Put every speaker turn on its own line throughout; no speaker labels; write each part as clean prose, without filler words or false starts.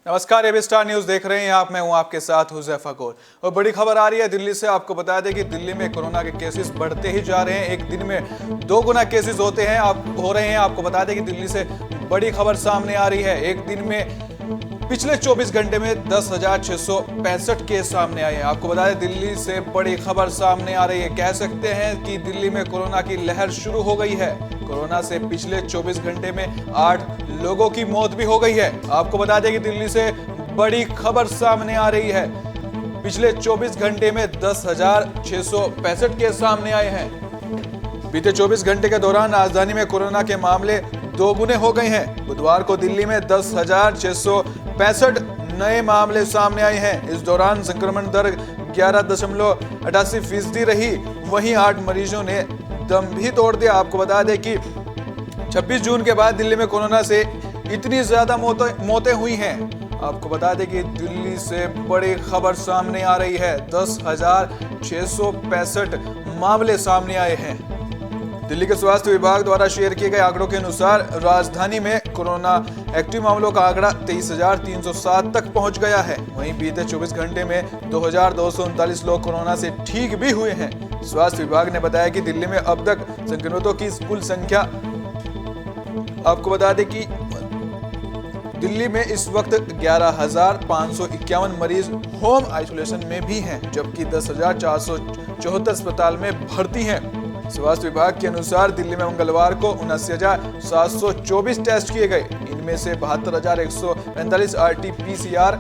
नमस्कार, AB star news देख रहे हैं आप। मैं हूं आपके साथ हुजैफा गोल। और बड़ी खबर आ रही है दिल्ली से। आपको बता दें कि दिल्ली में कोरोना के केसेस बढ़ते ही जा रहे हैं। एक दिन में 2 गुना केसेस हो रहे हैं। आपको बता दें कि दिल्ली से बड़ी खबर सामने आ रही है। एक दिन में पिछले 24 घंटे में 10,665 केस सामने आए हैं। आपको बता दें दिल्ली से बड़ी खबर सामने आ रही है। कह सकते हैं कि दिल्ली में कोरोना की लहर शुरू हो गई है। कोरोना से पिछले 24 घंटे में 8 लोगों की मौत भी हो गई है। आपको बता दें कि दिल्ली से बड़ी खबर सामने आ रही है। पिछले 24 घंटे में 10,665 केस सामने आए हैं। बीते 24 घंटे के दौरान राजधानी में कोरोना के मामले 2 गुने हो गए हैं। बुधवार को दिल्ली में 10,665 नए मामले सामने आए हैं। इस दौरान संक्रमण दर 11.88% रही। वहीं 8 मरीजों ने दम भी तोड़ दिया। आपको बता दें कि 26 जून के बाद दिल्ली में कोरोना से इतनी ज्यादा मौतें हुई हैं। आपको बता दें कि दिल्ली से बड़ी खबर सामने आ रही है। 10,665 मामले सामने आए हैं। दिल्ली के स्वास्थ्य विभाग द्वारा शेयर किए गए आंकड़ों के अनुसार राजधानी में कोरोना एक्टिव मामलों का आंकड़ा 23,307 तक पहुंच गया है। वहीं बीते 24 घंटे में 2,239 लोग कोरोना से ठीक भी हुए हैं। स्वास्थ्य विभाग ने बताया कि दिल्ली में अब तक संक्रमितों की कुल संख्या, आपको बता दें कि दिल्ली में इस वक्त 11,551 मरीज होम आइसोलेशन में भी हैं, जबकि 10,474 अस्पताल में भर्ती हैं। स्वास्थ्य विभाग के अनुसार दिल्ली में मंगलवार को 79,724 टेस्ट किए गए। इनमें से 72,145 RT-PCR,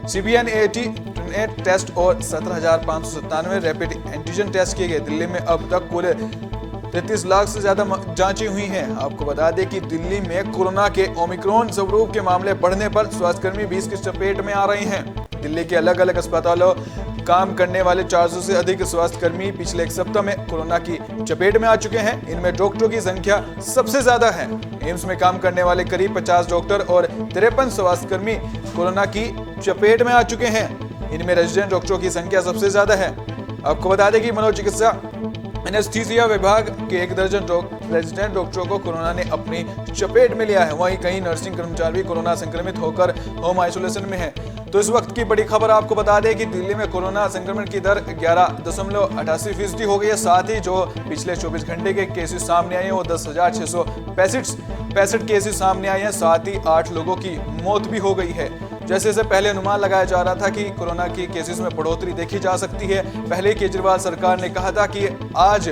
CBNAT टेस्ट और 17,597 रैपिड एंटीजन टेस्ट किए गए। दिल्ली में अब तक कुल 33 लाख से ज्यादा जांचें हुई हैं। आपको बता दें कि दिल्ली में कोरोना के ओमिक्रॉन स्वरूप के मामले बढ़ने पर स्वास्थ्यकर्मी 20 की चपेट में आ रहे हैं। दिल्ली के अलग अलग अस्पतालों काम करने वाले 400 से अधिक स्वास्थ्यकर्मी पिछले एक सप्ताह में कोरोना की चपेट में आ चुके हैं। इनमें डॉक्टरों की संख्या सबसे ज्यादा है। एम्स में काम करने वाले करीब 50 डॉक्टर और 53 स्वास्थ्यकर्मी कोरोना की चपेट में आ चुके हैं। इनमें रेजिडेंट डॉक्टरों की संख्या सबसे ज्यादा है। आपको बता दें कि मनोचिकित्सा एनेस्थीसिया विभाग के 1 दर्जन रेजिडेंट डॉक्टरों को कोरोना ने अपनी चपेट में लिया है। वहीं कई नर्सिंग कर्मचारी भी कोरोना संक्रमित होकर होम आइसोलेशन में हैं। तो इस वक्त की बड़ी खबर आपको बता दें कि दिल्ली में कोरोना संक्रमण की दर 11.88% हो गई है। साथ ही जो पिछले 24 घंटे के केसेस सामने आए हैं वो 10,665 केसेस सामने आए हैं। साथ ही 8 लोगों की मौत भी हो गई है। जैसे जैसे पहले अनुमान लगाया जा रहा था कि कोरोना की केसेस में बढ़ोतरी देखी जा सकती है। पहले केजरीवाल सरकार ने कहा था कि आज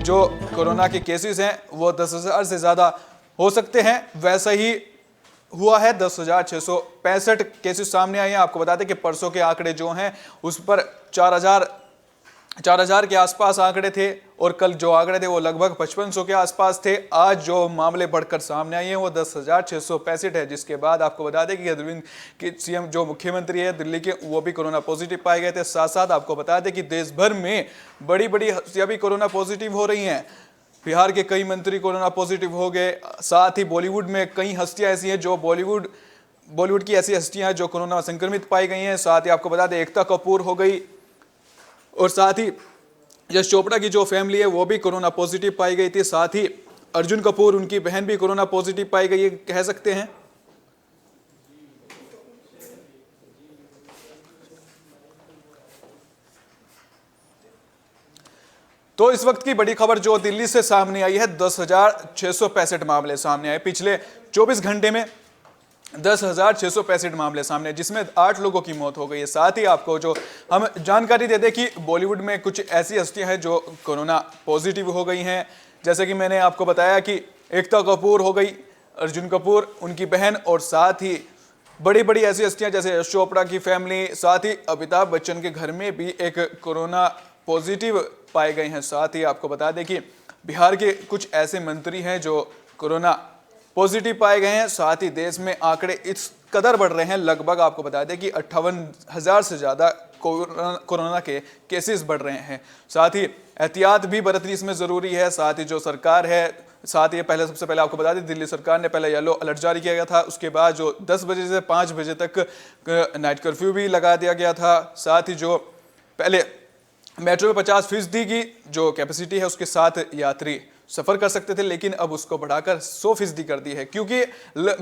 जो कोरोना के केसेस हैं वो 10,000 से ज्यादा हो सकते हैं। वैसा ही हुआ है। 10,665 केसेस सामने आए हैं। आपको बता दें कि परसों के आंकड़े जो हैं उस पर 4,000 के आसपास आंकड़े थे और कल जो आंकड़े थे वो लगभग 5,500 के आसपास थे। आज जो मामले बढ़कर सामने आए हैं वो 10,665 है। जिसके बाद आपको बता दें कि अरविंद के सीएम जो मुख्यमंत्री है दिल्ली के वो भी कोरोना पॉजिटिव पाए गए थे। साथ साथ आपको बता दें कि देश भर में बड़ी बड़ी हस्तियां भी कोरोना पॉजिटिव हो रही हैं। बिहार के कई मंत्री कोरोना पॉजिटिव हो गए। साथ ही बॉलीवुड में कई हस्तियां ऐसी हैं जो बॉलीवुड की ऐसी हस्तियां हैं जो कोरोना संक्रमित पाई गई हैं। साथ ही आपको बता दें एकता कपूर हो गई और साथ ही यश चोपड़ा की जो फैमिली है वो भी कोरोना पॉजिटिव पाई गई थी। साथ ही अर्जुन कपूर, उनकी बहन भी कोरोना पॉजिटिव पाई गई है, कह सकते हैं। तो इस वक्त की बड़ी खबर जो दिल्ली से सामने आई है, 10,665 मामले सामने आए। पिछले 24 घंटे में 10,665 मामले सामने, जिसमें 8 लोगों की मौत हो गई है। साथ ही आपको जो हम जानकारी दे दें कि बॉलीवुड में कुछ ऐसी हस्तियां हैं जो कोरोना पॉजिटिव हो गई हैं। जैसे कि मैंने आपको बताया कि एकता कपूर हो गई, अर्जुन कपूर, उनकी बहन, और साथ ही बड़ी बड़ी ऐसी हस्तियां जैसे यश चोपड़ा की फैमिली। साथ ही अमिताभ बच्चन के घर में भी एक कोरोना पॉजिटिव पाए गए हैं। साथ ही आपको बता दें कि बिहार के कुछ ऐसे मंत्री हैं जो कोरोना पॉजिटिव पाए गए हैं। साथ ही देश में आंकड़े इस कदर बढ़ रहे हैं, लगभग आपको बता दें कि 58,000 से ज़्यादा कोरोना के केसेस बढ़ रहे हैं। साथ ही एहतियात भी बरतनी इसमें ज़रूरी है। साथ ही जो सरकार है, साथ ही सबसे पहले आपको बता दें दिल्ली सरकार ने पहले येलो अलर्ट जारी किया गया था। उसके बाद जो 10 बजे से 5 बजे तक नाइट कर्फ्यू भी लगा दिया गया था। साथ ही जो पहले मेट्रो में 50% की जो कैपेसिटी है उसके साथ यात्री सफर कर सकते थे, लेकिन अब उसको बढ़ाकर 100% कर दी है, क्योंकि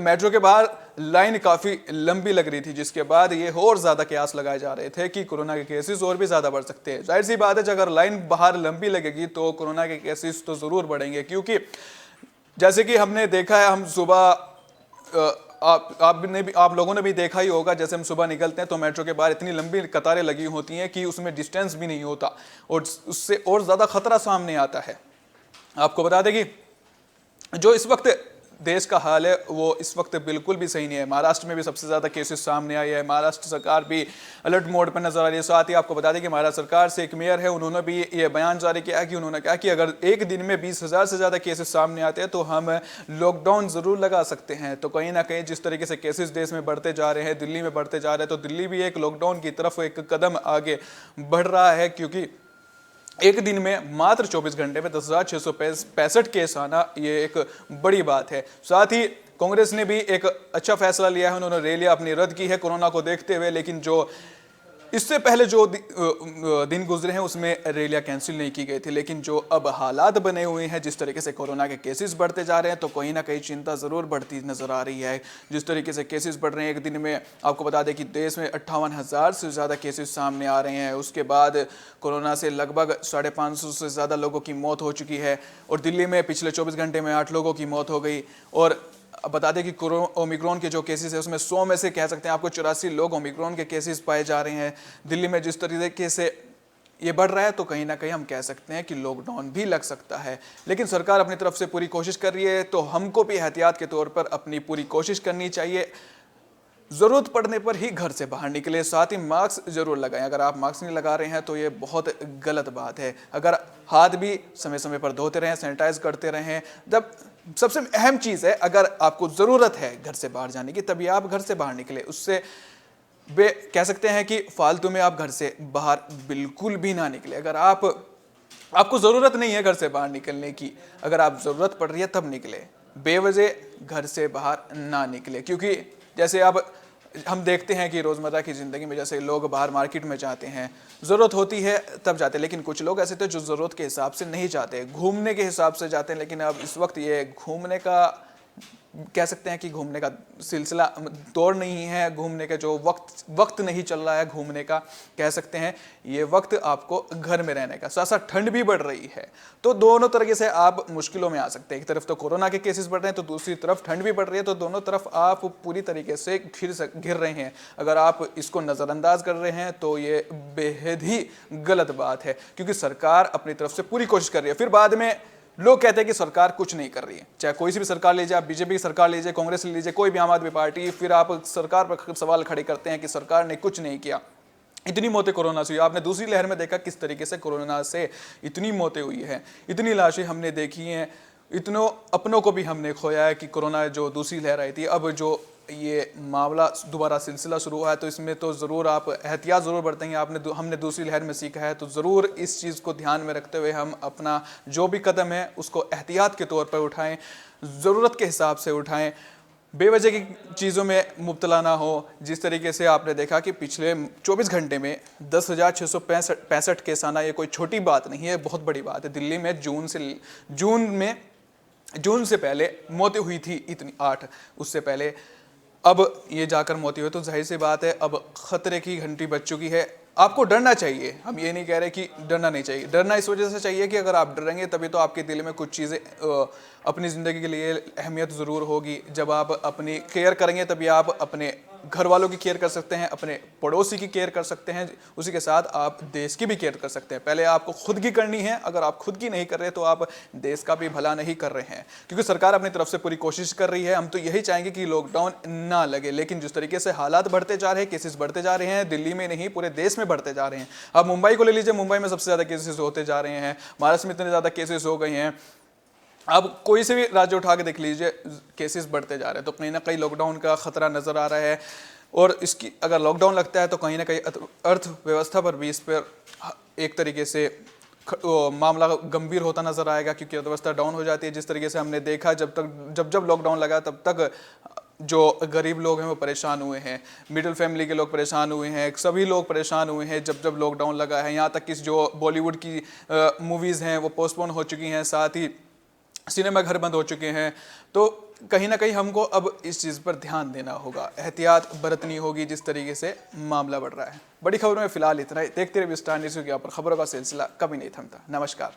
मेट्रो के बाहर लाइन काफी लंबी लग रही थी, जिसके बाद ये और ज्यादा कयास लगाए जा रहे थे कि कोरोना के केसेस और भी ज्यादा बढ़ सकते हैं। जाहिर सी बात है, अगर लाइन बाहर लंबी लगेगी तो कोरोना के केसेस तो जरूर बढ़ेंगे, क्योंकि जैसे कि हमने देखा है, हम सुबह आप लोगों ने भी देखा ही होगा, जैसे हम सुबह निकलते हैं तो मेट्रो के बाहर इतनी लंबी कतारें लगी होती हैं कि उसमें डिस्टेंस भी नहीं होता और उससे और ज़्यादा खतरा सामने आता है। आपको बता दें कि जो इस वक्त देश का हाल है वो इस वक्त बिल्कुल भी सही नहीं है। महाराष्ट्र में भी सबसे ज़्यादा केसेस सामने आए हैं, महाराष्ट्र सरकार भी अलर्ट मोड पर नजर आ रही है। साथ ही आपको बता दें कि महाराष्ट्र सरकार से एक मेयर है, उन्होंने भी ये बयान जारी किया कि उन्होंने कहा कि अगर एक दिन में 20,000 से ज़्यादा केसेस सामने आते हैं तो हम लॉकडाउन ज़रूर लगा सकते हैं। तो कहीं ना कहीं जिस तरीके से केसेस देश में बढ़ते जा रहे हैं, दिल्ली में बढ़ते जा रहे हैं, तो दिल्ली भी एक लॉकडाउन की तरफ एक कदम आगे बढ़ रहा है, क्योंकि एक दिन में मात्र 24 घंटे में 10,665 केस आना ये एक बड़ी बात है। साथ ही कांग्रेस ने भी एक अच्छा फैसला लिया है, उन्होंने रैलियां अपनी रद्द की है कोरोना को देखते हुए, लेकिन जो इससे पहले जो दिन गुजरे हैं उसमें रैलियां कैंसिल नहीं की गई थी। लेकिन जो अब हालात बने हुए हैं, जिस तरीके से कोरोना के केसेस बढ़ते जा रहे हैं, तो कहीं ना कहीं चिंता ज़रूर बढ़ती नज़र आ रही है। जिस तरीके से केसेस बढ़ रहे हैं, एक दिन में आपको बता दें कि देश में 58,000 से ज़्यादा केसेस सामने आ रहे हैं। उसके बाद कोरोना से लगभग 550 से ज़्यादा लोगों की मौत हो चुकी है और दिल्ली में पिछले 24 घंटे में 8 लोगों की मौत हो गई। और अब बता दें कि ओमिक्रॉन के जो केसेस है उसमें 100 में से कह सकते हैं आपको 84 लोग ओमिक्रॉन के केसेस पाए जा रहे हैं। दिल्ली में जिस तरीके से ये बढ़ रहा है तो कहीं ना कहीं हम कह सकते हैं कि लॉकडाउन भी लग सकता है। लेकिन सरकार अपनी तरफ से पूरी कोशिश कर रही है, तो हमको भी एहतियात के तौर पर अपनी पूरी कोशिश करनी चाहिए। ज़रूरत पड़ने पर ही घर से बाहर निकले, साथ ही मास्क जरूर लगाएं। अगर आप मास्क नहीं लगा रहे हैं तो ये बहुत गलत बात है। अगर हाथ भी समय समय पर धोते रहें, सैनिटाइज करते रहें। जब सबसे अहम चीज़ है, अगर आपको ज़रूरत है घर से बाहर जाने की तभी आप घर से बाहर निकले। उससे कह सकते हैं कि फालतू में आप घर से बाहर बिल्कुल भी ना निकले। अगर आपको ज़रूरत नहीं है घर से बाहर निकलने की, अगर आप ज़रूरत पड़ रही है तब निकले, बेवजह घर से बाहर ना निकले। क्योंकि जैसे अब हम देखते हैं कि रोज़मर्रा की ज़िंदगी में जैसे लोग बाहर मार्केट में जाते हैं, ज़रूरत होती है तब जाते हैं, लेकिन कुछ लोग ऐसे थे जो ज़रूरत के हिसाब से नहीं जाते, घूमने के हिसाब से जाते हैं। लेकिन अब इस वक्त ये घूमने का कह सकते हैं कि घूमने का सिलसिला दौर नहीं है, घूमने का जो वक्त नहीं चल रहा है घूमने का, कह सकते हैं ये वक्त आपको घर में रहने का। साथ साथ ठंड भी बढ़ रही है, तो दोनों तरीके से आप मुश्किलों में आ सकते हैं। एक तरफ तो कोरोना के केसेस बढ़ रहे हैं, तो दूसरी तरफ ठंड भी बढ़ रही है, तो दोनों तरफ आप पूरी तरीके से घिर रहे हैं। अगर आप इसको नज़रअंदाज कर रहे हैं तो ये बेहद ही गलत बात है, क्योंकि सरकार अपनी तरफ से पूरी कोशिश कर रही है। फिर बाद में लोग कहते हैं कि सरकार कुछ नहीं कर रही है। चाहे कोई सी भी सरकार लीजिए, आप बीजेपी की सरकार लीजिए, कांग्रेस लीजिए, कोई भी आम आदमी पार्टी, फिर आप सरकार पर सवाल खड़े करते हैं कि सरकार ने कुछ नहीं किया। इतनी मौतें कोरोना से हुई, आपने दूसरी लहर में देखा किस तरीके से कोरोना से इतनी मौतें हुई है, इतनी लाशें हमने देखी हैं, इतनों अपनों को भी हमने खोया है कि कोरोना जो दूसरी लहर आई थी। अब जो ये मामला दोबारा सिलसिला शुरू हुआ है, तो इसमें तो ज़रूर आप एहतियात ज़रूर बरतेंगे। हमने दूसरी लहर में सीखा है, तो ज़रूर इस चीज़ को ध्यान में रखते हुए हम अपना जो भी कदम है उसको एहतियात के तौर पर उठाएं, ज़रूरत के हिसाब से उठाएं, बेवजह की चीज़ों में मुब्तला ना हो। जिस तरीके से आपने देखा कि पिछले 24 घंटे में 10,665 केस आना, ये कोई छोटी बात नहीं है, बहुत बड़ी बात है। दिल्ली में जून से पहले मौतें हुई थी इतनी 8, उससे पहले अब ये जाकर मौतें हुई, तो जाहिर सी बात है अब खतरे की घंटी बज चुकी है। आपको डरना चाहिए, हम ये नहीं कह रहे कि डरना नहीं चाहिए। डरना इस वजह से चाहिए कि अगर आप डरेंगे तभी तो आपके दिल में कुछ चीज़ें अपनी ज़िंदगी के लिए अहमियत ज़रूर होगी। जब आप अपनी केयर करेंगे तभी आप अपने घर वालों की केयर कर सकते हैं, अपने पड़ोसी की केयर कर सकते हैं, उसी के साथ आप देश की भी केयर कर सकते हैं। पहले आपको खुद की करनी है, अगर आप खुद की नहीं कर रहे तो आप देश का भी भला नहीं कर रहे हैं, क्योंकि सरकार अपनी तरफ से पूरी कोशिश कर रही है। हम तो यही चाहेंगे कि लॉकडाउन ना लगे, लेकिन जिस तरीके से हालात बढ़ते जा रहे हैं, केसेस बढ़ते जा रहे हैं, दिल्ली में नहीं पूरे देश में बढ़ते जा रहे हैं। अब मुंबई को ले लीजिए, मुंबई में सबसे ज़्यादा केसेस होते जा रहे हैं, महाराष्ट्र में इतने ज़्यादा केसेस हो गए हैं। अब कोई से भी राज्य उठा के देख लीजिए, केसेस बढ़ते जा रहे हैं, तो कहीं ना कहीं लॉकडाउन का खतरा नज़र आ रहा है। और इसकी अगर लॉकडाउन लगता है तो कहीं ना कहीं अर्थव्यवस्था पर भी इस पर एक तरीके से मामला गंभीर होता नजर आएगा, क्योंकि अर्थव्यवस्था डाउन हो जाती है। जिस तरीके से हमने देखा जब लॉकडाउन लगा तब तक जो गरीब लोग हैं वो परेशान हुए हैं, मिडिल फैमिली के लोग परेशान हुए हैं, सभी लोग परेशान हुए हैं जब लॉकडाउन लगा है। यहाँ तक कि जो बॉलीवुड की मूवीज़ हैं वो पोस्टपोन हो चुकी हैं, साथ ही सिनेमा घर बंद हो चुके हैं। तो कहीं ना कहीं हमको अब इस चीज़ पर ध्यान देना होगा, एहतियात बरतनी होगी जिस तरीके से मामला बढ़ रहा है। बड़ी खबरों में फिलहाल इतना ही। देखते रहिए स्टार न्यूज़, यहाँ पर खबरों का सिलसिला कभी नहीं थमता। नमस्कार।